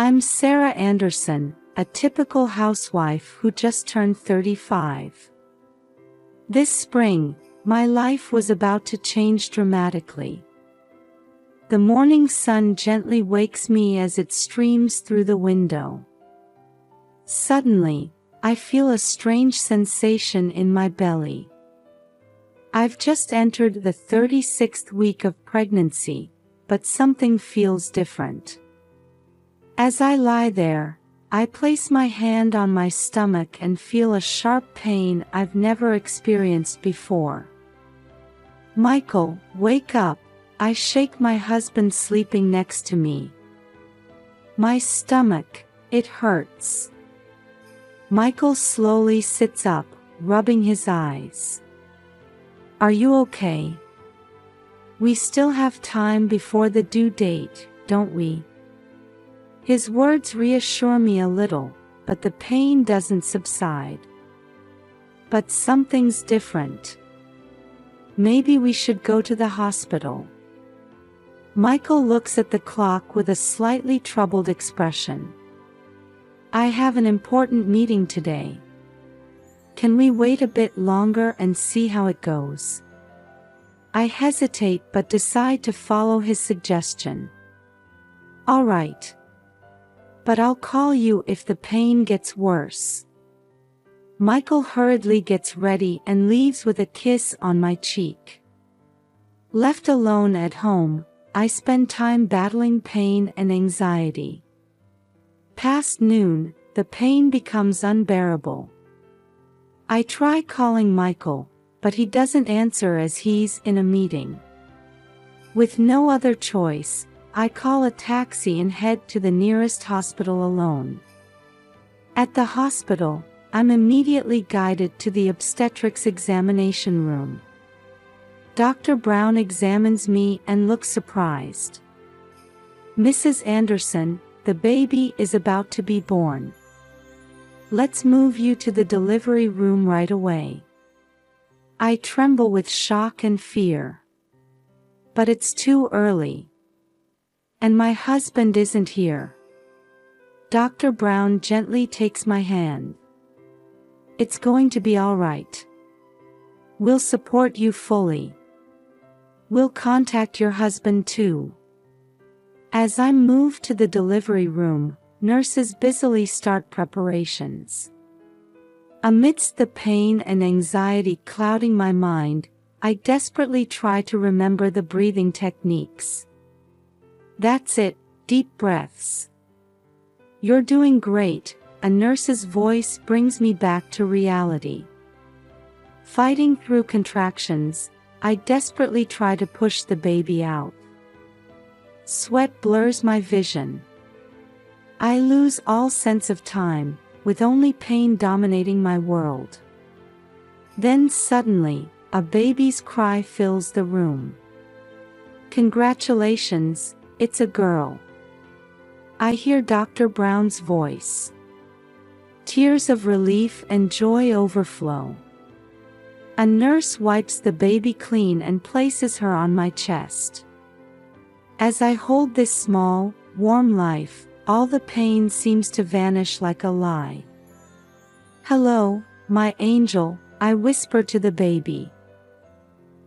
I'm Sarah Anderson, a typical housewife who just turned 35. This spring, my life was about to change dramatically. The morning sun gently wakes me as it streams through the window. Suddenly, I feel a strange sensation in my belly. I've just entered the 36th week of pregnancy, but something feels different. As I lie there, I place my hand on my stomach and feel a sharp pain I've never experienced before. "Michael, wake up," I shake my husband sleeping next to me. "My stomach, it hurts." Michael slowly sits up, rubbing his eyes. "Are you okay? We still have time before the due date, don't we?" His words reassure me a little, but the pain doesn't subside. But something's different. Maybe we should go to the hospital. Michael looks at the clock with a slightly troubled expression. "I have an important meeting today. Can we wait a bit longer and see how it goes?" I hesitate but decide to follow his suggestion. "All right. But I'll call you if the pain gets worse." Michael hurriedly gets ready and leaves with a kiss on my cheek. Left alone at home, I spend time battling pain and anxiety. Past noon, the pain becomes unbearable. I try calling Michael, but he doesn't answer as he's in a meeting. With no other choice, I call a taxi and head to the nearest hospital alone. At the hospital, I'm immediately guided to the obstetrics examination room. Dr. Brown examines me and looks surprised. "Mrs. Anderson, the baby is about to be born. Let's move you to the delivery room right away." I tremble with shock and fear. But it's too early. And my husband isn't here. Dr. Brown gently takes my hand. "It's going to be all right. We'll support you fully. We'll contact your husband too." As I'm moved to the delivery room, nurses busily start preparations. Amidst the pain and anxiety clouding my mind, I desperately try to remember the breathing techniques. "That's it, deep breaths. You're doing great," a nurse's voice brings me back to reality. Fighting through contractions, I desperately try to push the baby out. Sweat blurs my vision. I lose all sense of time, with only pain dominating my world. Then suddenly, a baby's cry fills the room. "Congratulations, it's a girl." I hear Dr. Brown's voice. Tears of relief and joy overflow. A nurse wipes the baby clean and places her on my chest. As I hold this small, warm life, all the pain seems to vanish like a lie. "Hello, my angel," I whisper to the baby.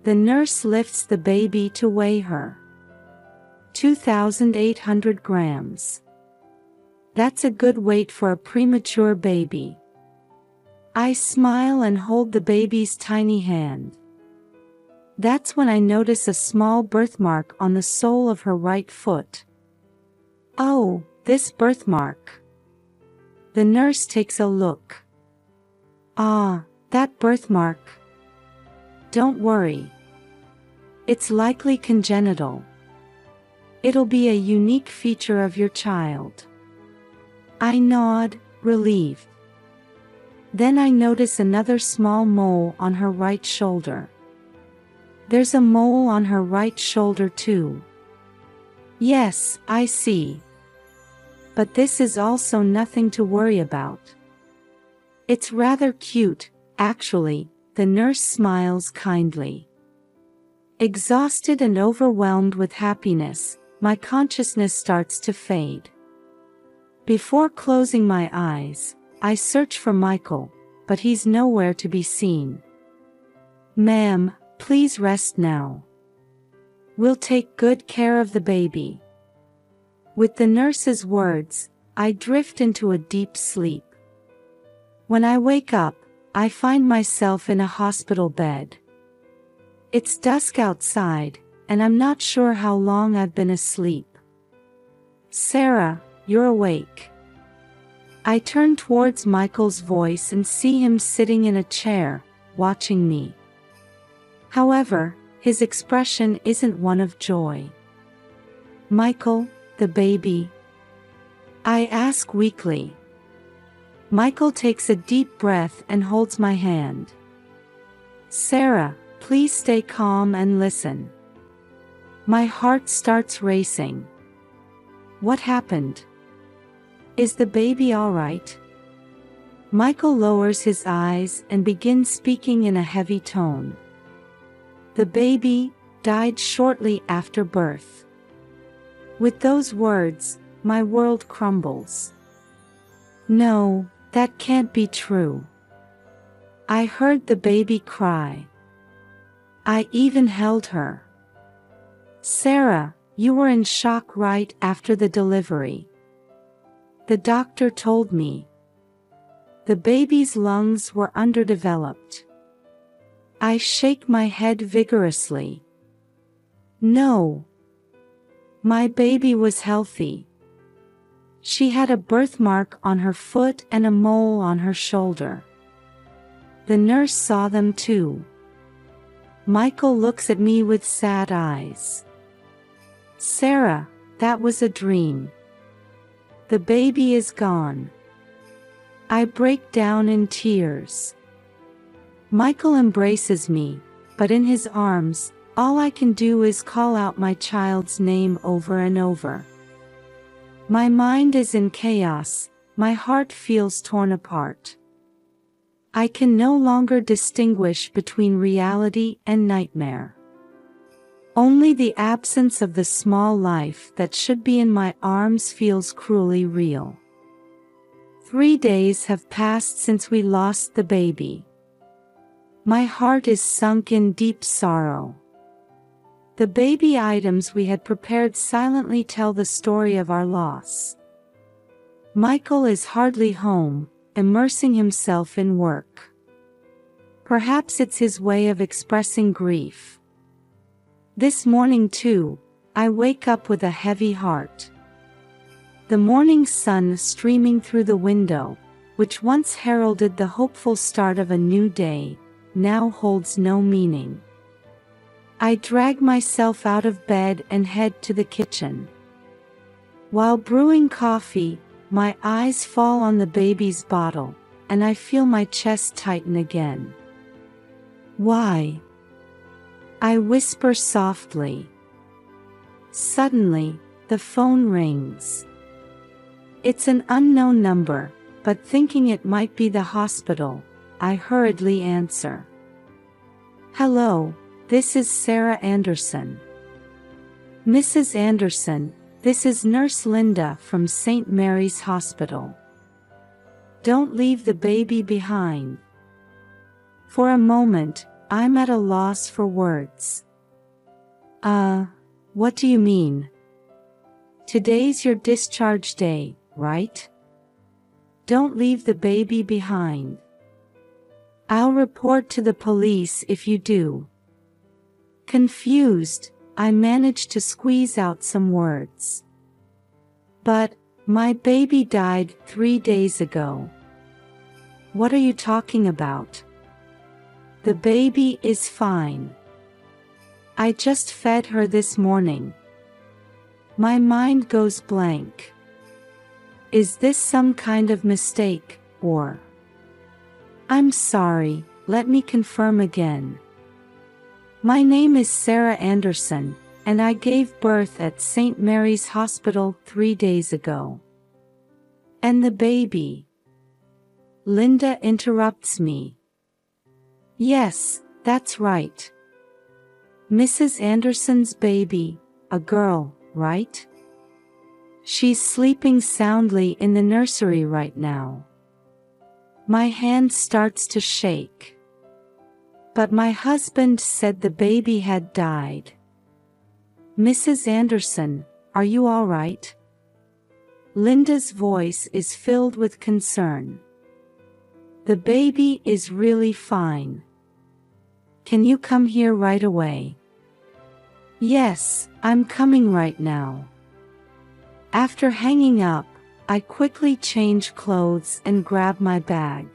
The nurse lifts the baby to weigh her. 2,800 grams. That's a good weight for a premature baby. I smile and hold the baby's tiny hand. That's when I notice a small birthmark on the sole of her right foot. "Oh, this birthmark." The nurse takes a look. "Ah, that birthmark. Don't worry. It's likely congenital. It'll be a unique feature of your child." I nod, relieved. Then I notice another small mole on her right shoulder. There's a mole on her right shoulder too. Yes, I see. But this is also nothing to worry about. It's rather cute, actually, the nurse smiles kindly. Exhausted and overwhelmed with happiness, my consciousness starts to fade. Before closing my eyes, I search for Michael, but he's nowhere to be seen. "Ma'am, please rest now. We'll take good care of the baby." With the nurse's words, I drift into a deep sleep. When I wake up, I find myself in a hospital bed. It's dusk outside, and I'm not sure how long I've been asleep. "Sarah, you're awake." I turn towards Michael's voice and see him sitting in a chair, watching me. However, his expression isn't one of joy. "Michael, the baby?" I ask weakly. Michael takes a deep breath and holds my hand. "Sarah, please stay calm and listen." My heart starts racing. What happened? Is the baby all right? Michael lowers his eyes and begins speaking in a heavy tone. "The baby died shortly after birth." With those words, my world crumbles. No, that can't be true. I heard the baby cry. I even held her. "Sarah, you were in shock right after the delivery. The doctor told me. The baby's lungs were underdeveloped." I shake my head vigorously. "No. My baby was healthy. She had a birthmark on her foot and a mole on her shoulder. The nurse saw them too." Michael looks at me with sad eyes. "Sarah, that was a dream. The baby is gone." I break down in tears. Michael embraces me, but in his arms, all I can do is call out my child's name over and over. My mind is in chaos, my heart feels torn apart. I can no longer distinguish between reality and nightmare. Only the absence of the small life that should be in my arms feels cruelly real. 3 days have passed since we lost the baby. My heart is sunk in deep sorrow. The baby items we had prepared silently tell the story of our loss. Michael is hardly home, immersing himself in work. Perhaps it's his way of expressing grief. This morning too, I wake up with a heavy heart. The morning sun streaming through the window, which once heralded the hopeful start of a new day, now holds no meaning. I drag myself out of bed and head to the kitchen. While brewing coffee, my eyes fall on the baby's bottle, and I feel my chest tighten again. "Why?" I whisper softly. Suddenly, the phone rings. It's an unknown number, but thinking it might be the hospital, I hurriedly answer. "Hello, this is Sarah Anderson." "Mrs. Anderson, this is Nurse Linda from St. Mary's Hospital. Don't leave the baby behind." For a moment, I'm at a loss for words. What do you mean? Today's your discharge day, right? Don't leave the baby behind. I'll report to the police if you do." Confused, I managed to squeeze out some words. "But, my baby died 3 days ago." "What are you talking about?" "The baby is fine. I just fed her this morning." My mind goes blank. Is this some kind of mistake, or? "I'm sorry, let me confirm again. My name is Sarah Anderson, and I gave birth at St. Mary's Hospital 3 days ago." "And the baby?" Linda interrupts me. "Yes, that's right. Mrs. Anderson's baby, a girl, right? She's sleeping soundly in the nursery right now. My hand starts to shake. But my husband said the baby had died. Mrs. Anderson, are you all right? Linda's voice is filled with concern. The baby is really fine. Can you come here right away? Yes, I'm coming right now. After hanging up, I quickly change clothes and grab my bag.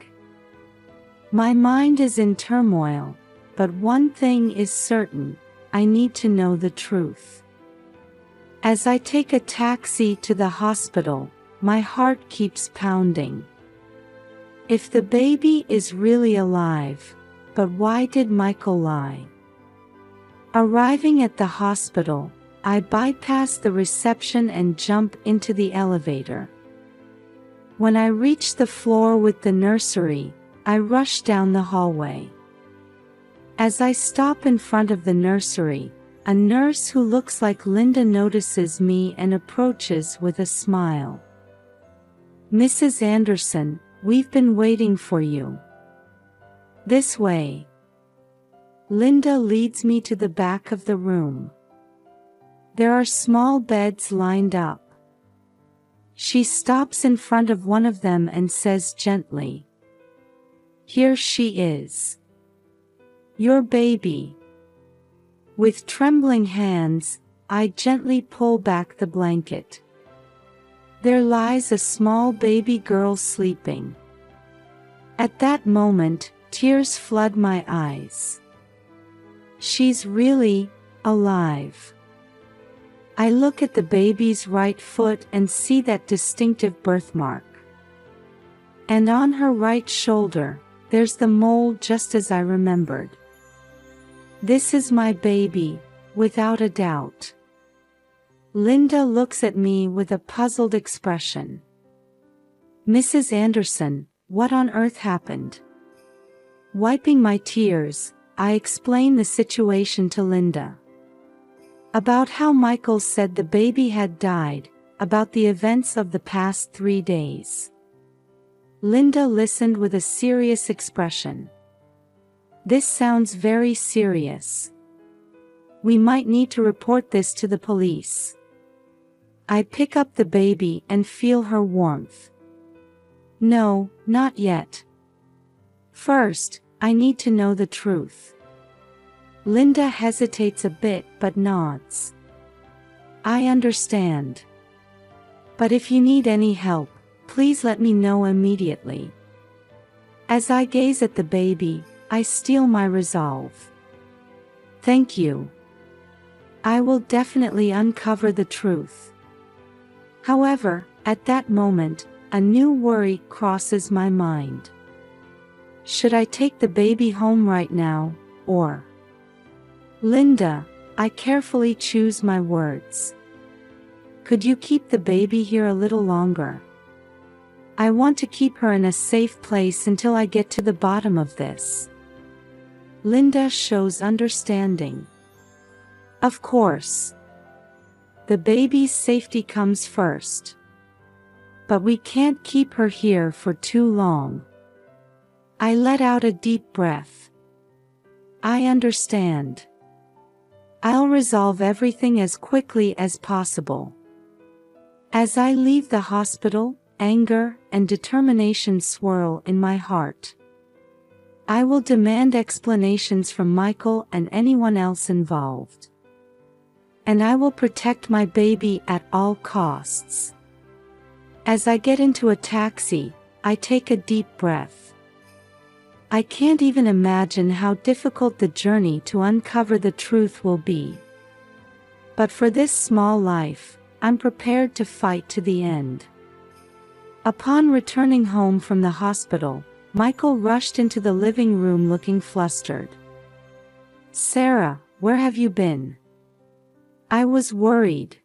My mind is in turmoil, but one thing is certain, I need to know the truth. As I take a taxi to the hospital, my heart keeps pounding. If the baby is really alive, but why did Michael lie? Arriving at the hospital, I bypass the reception and jump into the elevator. When I reach the floor with the nursery, I rush down the hallway. As I stop in front of the nursery, a nurse who looks like Linda notices me and approaches with a smile. Mrs. Anderson, we've been waiting for you. This way. Linda leads me to the back of the room. There are small beds lined up. She stops in front of one of them and says gently, "Here she is. Your baby." With trembling hands, I gently pull back the blanket. There lies a small baby girl sleeping. At that moment, tears flood my eyes. She's really alive. I look at the baby's right foot and see that distinctive birthmark. And on her right shoulder, there's the mole just as I remembered. This is my baby, without a doubt. Linda looks at me with a puzzled expression. Mrs. Anderson, what on earth happened? Wiping my tears, I explain the situation to Linda. About how Michael said the baby had died, about the events of the past 3 days. Linda listened with a serious expression. This sounds very serious. We might need to report this to the police. I pick up the baby and feel her warmth. No, not yet. First, I need to know the truth. Linda hesitates a bit but nods. I understand. But if you need any help, please let me know immediately. As I gaze at the baby, I steel my resolve. Thank you. I will definitely uncover the truth. However, at that moment, a new worry crosses my mind. Should I take the baby home right now, or? Linda, I carefully choose my words. Could you keep the baby here a little longer? I want to keep her in a safe place until I get to the bottom of this. Linda shows understanding. Of course. The baby's safety comes first. But we can't keep her here for too long. I let out a deep breath. I understand. I'll resolve everything as quickly as possible. As I leave the hospital, anger and determination swirl in my heart. I will demand explanations from Michael and anyone else involved. And I will protect my baby at all costs. As I get into a taxi, I take a deep breath. I can't even imagine how difficult the journey to uncover the truth will be. But for this small life, I'm prepared to fight to the end. Upon returning home from the hospital, Michael rushed into the living room looking flustered. "Sarah, where have you been?" I was worried.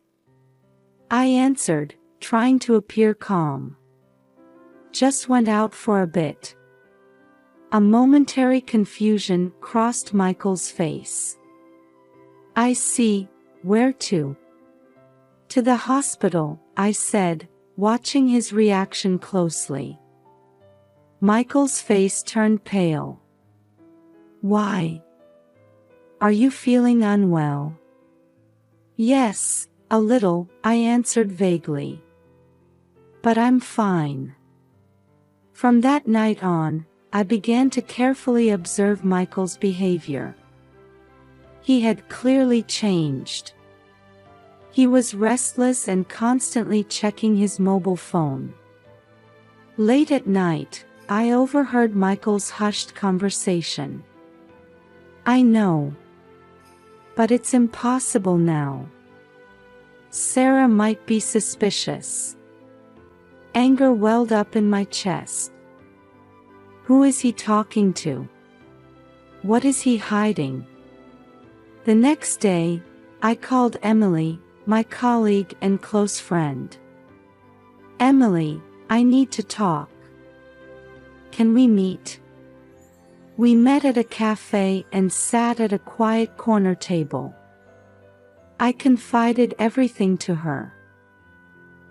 I answered, trying to appear calm. "Just went out for a bit." A momentary confusion crossed Michael's face. "I see, where to?" To the hospital, I said, watching his reaction closely. Michael's face turned pale. Why? Are you feeling unwell? Yes, a little, I answered vaguely. But I'm fine. From that night on, I began to carefully observe Michael's behavior. He had clearly changed. He was restless and constantly checking his mobile phone. Late at night, I overheard Michael's hushed conversation. I know. But it's impossible now. Sarah might be suspicious. Anger welled up in my chest. Who is he talking to? What is he hiding? The next day, I called Emily, my colleague and close friend. Emily, I need to talk. Can we meet? We met at a cafe and sat at a quiet corner table. I confided everything to her.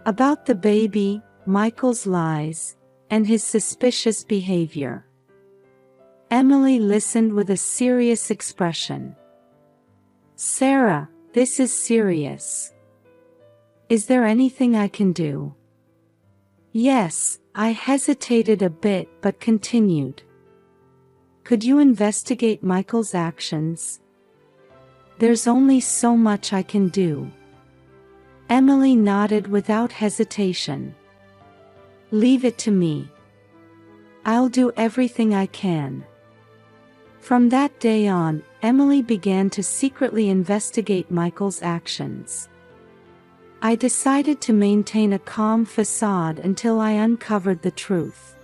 About the baby, Michael's lies, and his suspicious behavior. Emily listened with a serious expression. Sarah, this is serious. Is there anything I can do? Yes, I hesitated a bit but continued. Could you investigate Michael's actions? There's only so much I can do. Emily nodded without hesitation. Leave it to me. I'll do everything I can. From that day on, Emily began to secretly investigate Michael's actions. I decided to maintain a calm facade until I uncovered the truth.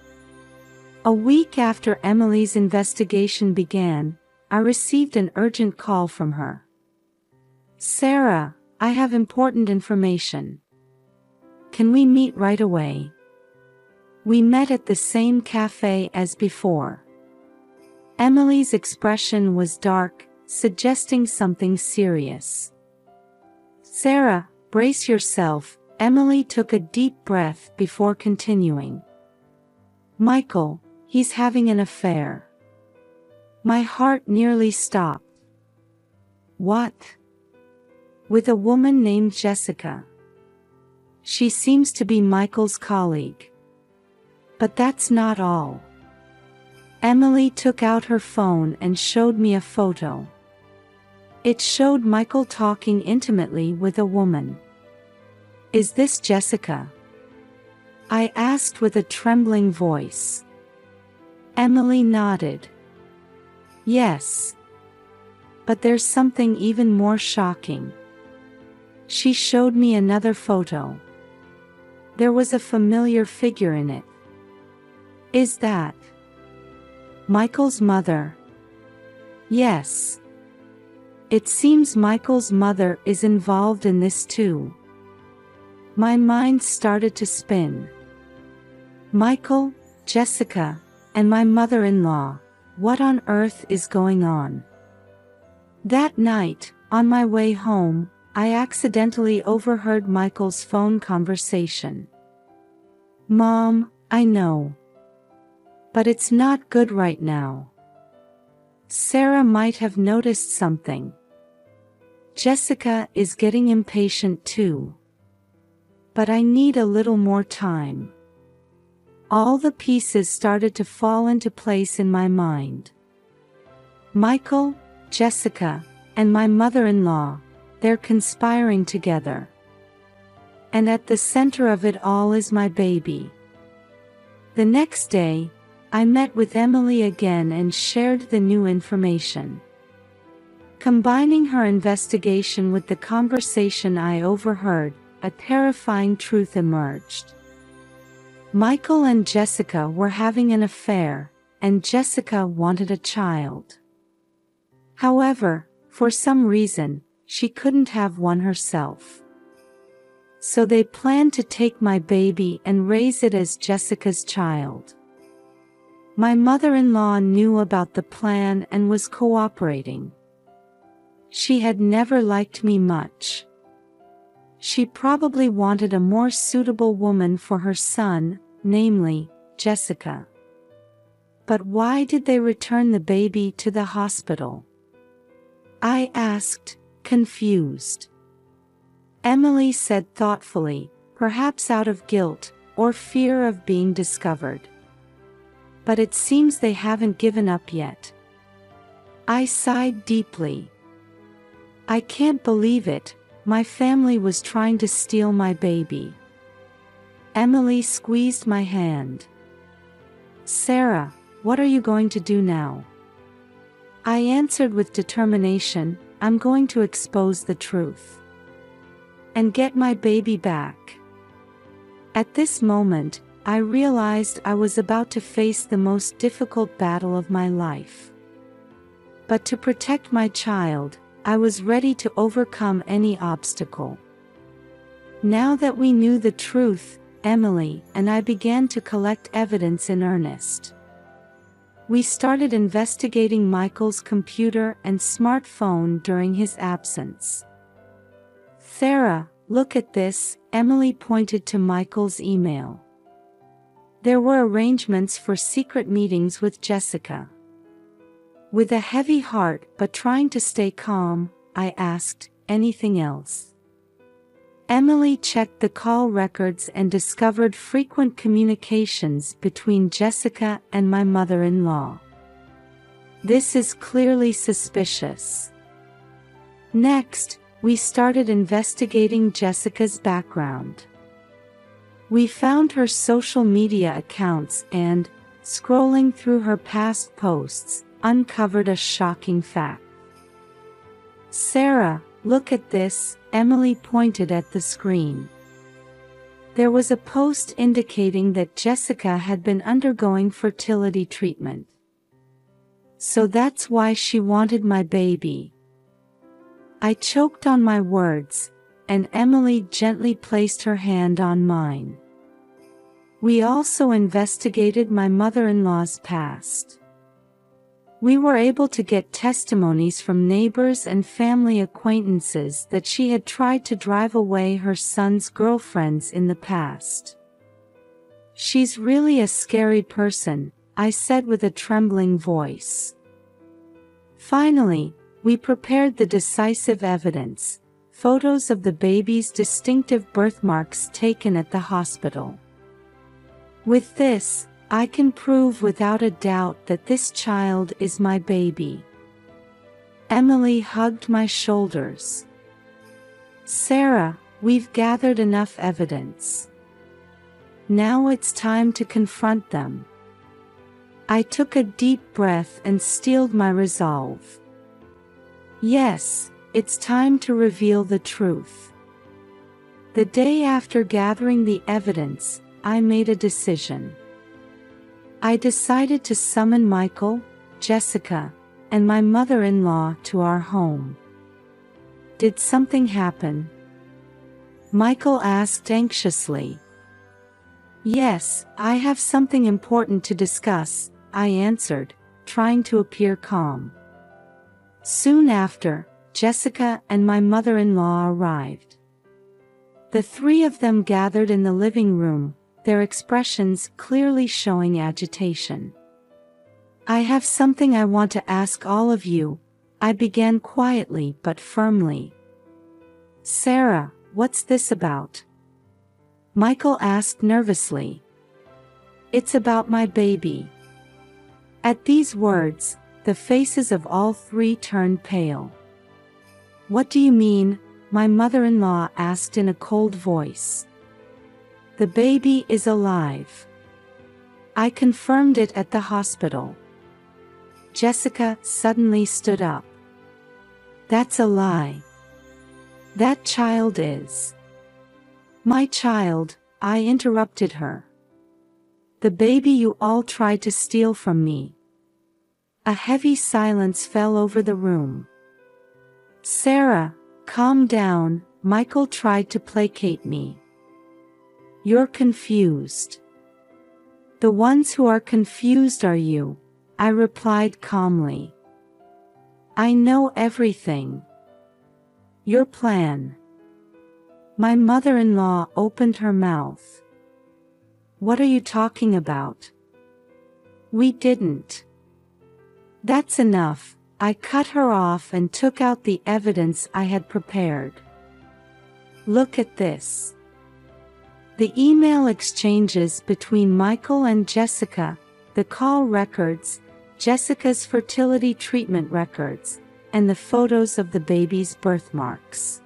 A week after Emily's investigation began, I received an urgent call from her. Sarah, I have important information. Can we meet right away? We met at the same cafe as before. Emily's expression was dark, suggesting something serious. Sarah, brace yourself, Emily took a deep breath before continuing. Michael, he's having an affair. My heart nearly stopped. What? With a woman named Jessica. She seems to be Michael's colleague. But that's not all. Emily took out her phone and showed me a photo. It showed Michael talking intimately with a woman. Is this Jessica? I asked with a trembling voice. Emily nodded. Yes. But there's something even more shocking. She showed me another photo. There was a familiar figure in it. Is that Michael's mother? Yes. It seems Michael's mother is involved in this too. My mind started to spin. Michael, Jessica, and my mother-in-law, what on earth is going on? That night, on my way home, I accidentally overheard Michael's phone conversation. Mom, I know. But it's not good right now. Sarah might have noticed something. Jessica is getting impatient too. But I need a little more time. All the pieces started to fall into place in my mind. Michael, Jessica, and my mother-in-law, they're conspiring together. And at the center of it all is my baby. The next day, I met with Emily again and shared the new information. Combining her investigation with the conversation I overheard, a terrifying truth emerged. Michael and Jessica were having an affair, and Jessica wanted a child. However, for some reason, she couldn't have one herself. So they planned to take my baby and raise it as Jessica's child. My mother-in-law knew about the plan and was cooperating. She had never liked me much. She probably wanted a more suitable woman for her son, namely, Jessica. But why did they return the baby to the hospital? I asked, confused. Emily said thoughtfully, perhaps out of guilt, or fear of being discovered. But it seems they haven't given up yet. I sighed deeply. I can't believe it, my family was trying to steal my baby. Emily squeezed my hand. Sarah, what are you going to do now? I answered with determination, I'm going to expose the truth. And get my baby back. At this moment, I realized I was about to face the most difficult battle of my life. But to protect my child, I was ready to overcome any obstacle. Now that we knew the truth, Emily and I began to collect evidence in earnest. We started investigating Michael's computer and smartphone during his absence. Sarah, look at this, Emily pointed to Michael's email. There were arrangements for secret meetings with Jessica. With a heavy heart but trying to stay calm, I asked, anything else? Emily checked the call records and discovered frequent communications between Jessica and my mother-in-law. This is clearly suspicious. Next, we started investigating Jessica's background. We found her social media accounts and, scrolling through her past posts, uncovered a shocking fact. Sarah, look at this, Emily pointed at the screen. There was a post indicating that Jessica had been undergoing fertility treatment. So that's why she wanted my baby. I choked on my words, and Emily gently placed her hand on mine. We also investigated my mother-in-law's past. We were able to get testimonies from neighbors and family acquaintances that she had tried to drive away her son's girlfriends in the past. She's really a scary person, I said with a trembling voice. Finally, we prepared the decisive evidence, photos of the baby's distinctive birthmarks taken at the hospital. With this, I can prove without a doubt that this child is my baby. Emily hugged my shoulders. Sarah, we've gathered enough evidence. Now it's time to confront them. I took a deep breath and steeled my resolve. Yes, it's time to reveal the truth. The day after gathering the evidence, I made a decision. I decided to summon Michael, Jessica, and my mother-in-law to our home. Did something happen? Michael asked anxiously. Yes, I have something important to discuss, I answered, trying to appear calm. Soon after, Jessica and my mother-in-law arrived. The three of them gathered in the living room, their expressions clearly showing agitation. I have something I want to ask all of you, I began quietly but firmly. Sarah, what's this about? Michael asked nervously. It's about my baby. At these words, the faces of all three turned pale. What do you mean? My mother-in-law asked in a cold voice. The baby is alive. I confirmed it at the hospital. Jessica suddenly stood up. That's a lie. That child is. My child, I interrupted her. The baby you all tried to steal from me. A heavy silence fell over the room. Sarah, calm down, Michael tried to placate me. You're confused. The ones who are confused are you, I replied calmly. I know everything. Your plan. My mother-in-law opened her mouth. What are you talking about? We didn't. That's enough. I cut her off and took out the evidence I had prepared. Look at this. The email exchanges between Michael and Jessica, the call records, Jessica's fertility treatment records, and the photos of the baby's birthmarks.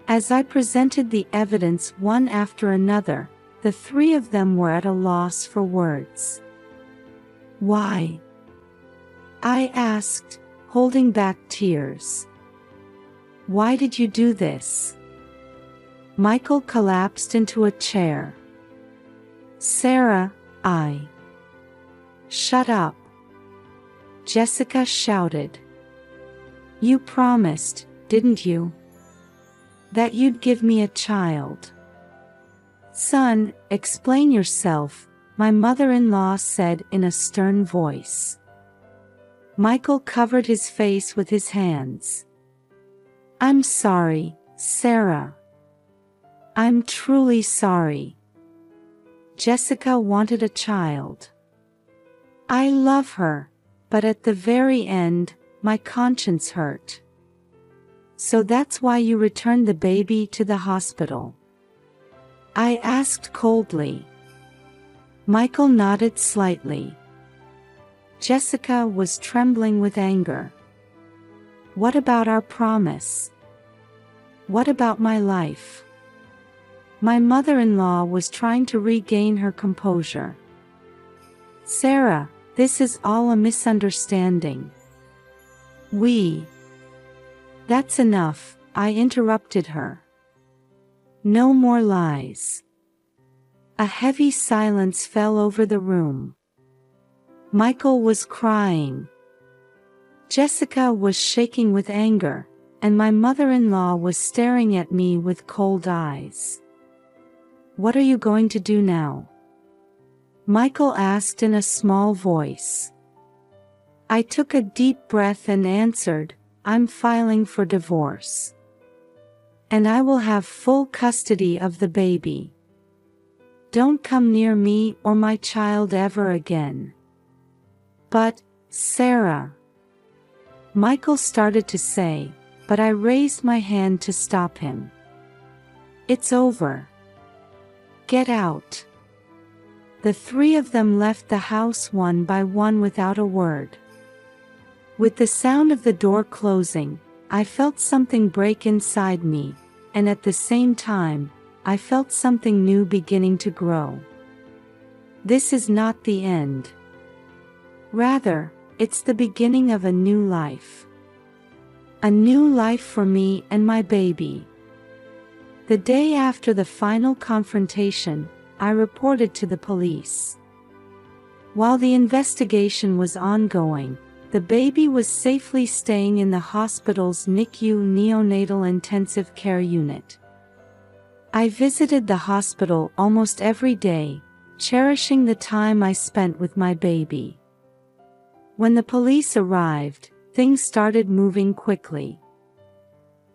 As I presented the evidence one after another, the three of them were at a loss for words. Why? I asked, holding back tears. Why did you do this? Michael collapsed into a chair. Sarah, Shut up. Jessica shouted. You promised, didn't you? That you'd give me a child. Son, explain yourself, my mother-in-law said in a stern voice. Michael covered his face with his hands. I'm sorry, Sarah. I'm truly sorry. Jessica wanted a child. I love her, but at the very end, my conscience hurt. So that's why you returned the baby to the hospital? I asked coldly. Michael nodded slightly. Jessica was trembling with anger. What about our promise? What about my life? My mother-in-law was trying to regain her composure. Sarah, this is all a misunderstanding. That's enough, I interrupted her. No more lies. A heavy silence fell over the room. Michael was crying. Jessica was shaking with anger, and my mother-in-law was staring at me with cold eyes. What are you going to do now? Michael asked in a small voice. I took a deep breath and answered, I'm filing for divorce. And I will have full custody of the baby. Don't come near me or my child ever again. But, Sarah. Michael started to say, but I raised my hand to stop him. It's over. Get out. The three of them left the house one by one without a word. With the sound of the door closing, I felt something break inside me, and at the same time, I felt something new beginning to grow. This is not the end. Rather, it's the beginning of a new life. A new life for me and my baby. The day after the final confrontation, I reported to the police. While the investigation was ongoing, the baby was safely staying in the hospital's NICU neonatal intensive care unit. I visited the hospital almost every day, cherishing the time I spent with my baby. When the police arrived, things started moving quickly.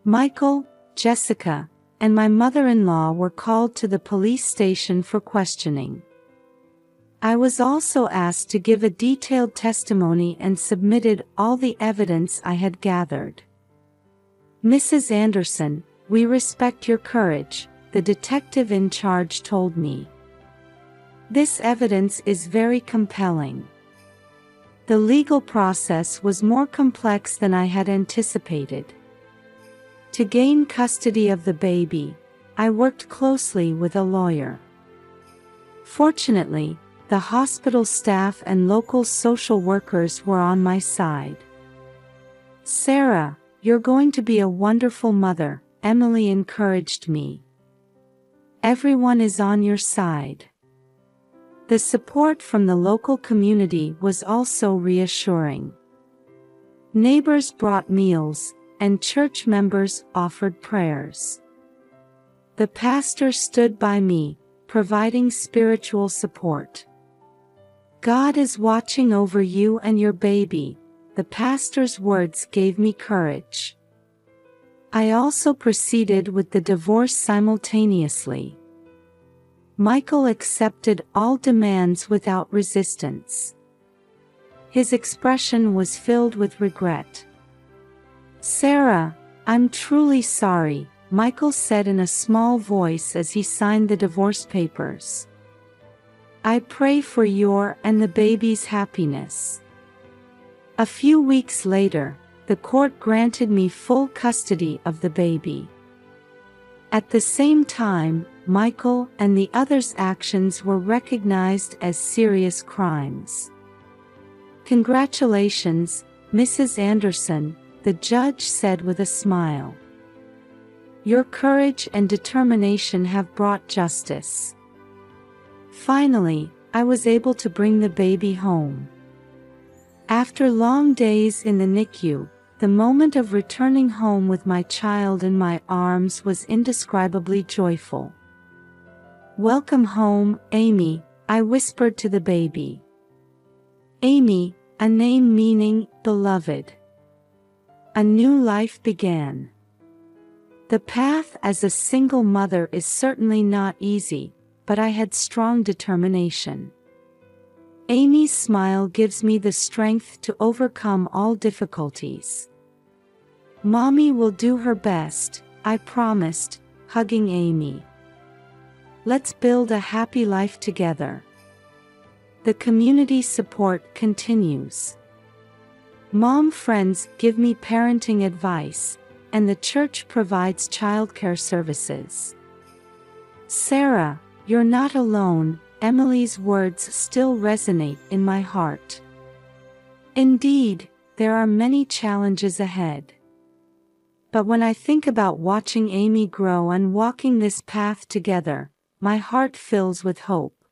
Michael, Jessica, and my mother-in-law were called to the police station for questioning. I was also asked to give a detailed testimony and submitted all the evidence I had gathered. Mrs. Anderson, we respect your courage, the detective in charge told me. This evidence is very compelling. The legal process was more complex than I had anticipated. To gain custody of the baby, I worked closely with a lawyer. Fortunately, the hospital staff and local social workers were on my side. Sarah, you're going to be a wonderful mother, Emily encouraged me. Everyone is on your side. The support from the local community was also reassuring. Neighbors brought meals, and church members offered prayers. The pastor stood by me, providing spiritual support. God is watching over you and your baby, the pastor's words gave me courage. I also proceeded with the divorce simultaneously. Michael accepted all demands without resistance. His expression was filled with regret. "Sarah, I'm truly sorry," Michael said in a small voice as he signed the divorce papers. "I pray for your and the baby's happiness." A few weeks later, the court granted me full custody of the baby. At the same time, Michael and the others' actions were recognized as serious crimes. "Congratulations, Mrs. Anderson," the judge said with a smile. "Your courage and determination have brought justice." Finally, I was able to bring the baby home. After long days in the NICU, the moment of returning home with my child in my arms was indescribably joyful. "Welcome home, Amy," I whispered to the baby. Amy, a name meaning beloved. A new life began. The path as a single mother is certainly not easy, but I had strong determination. Amy's smile gives me the strength to overcome all difficulties. "Mommy will do her best," I promised, hugging Amy. "Let's build a happy life together." The community support continues. Mom friends give me parenting advice, and the church provides childcare services. "Sarah, you're not alone," Emily's words still resonate in my heart. Indeed, there are many challenges ahead. But when I think about watching Amy grow and walking this path together, my heart fills with hope.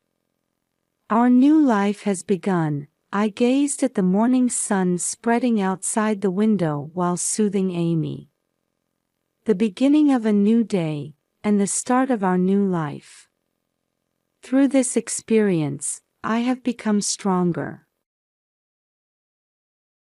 Our new life has begun. I gazed at the morning sun spreading outside the window while soothing Amy. The beginning of a new day, and the start of our new life. Through this experience, I have become stronger.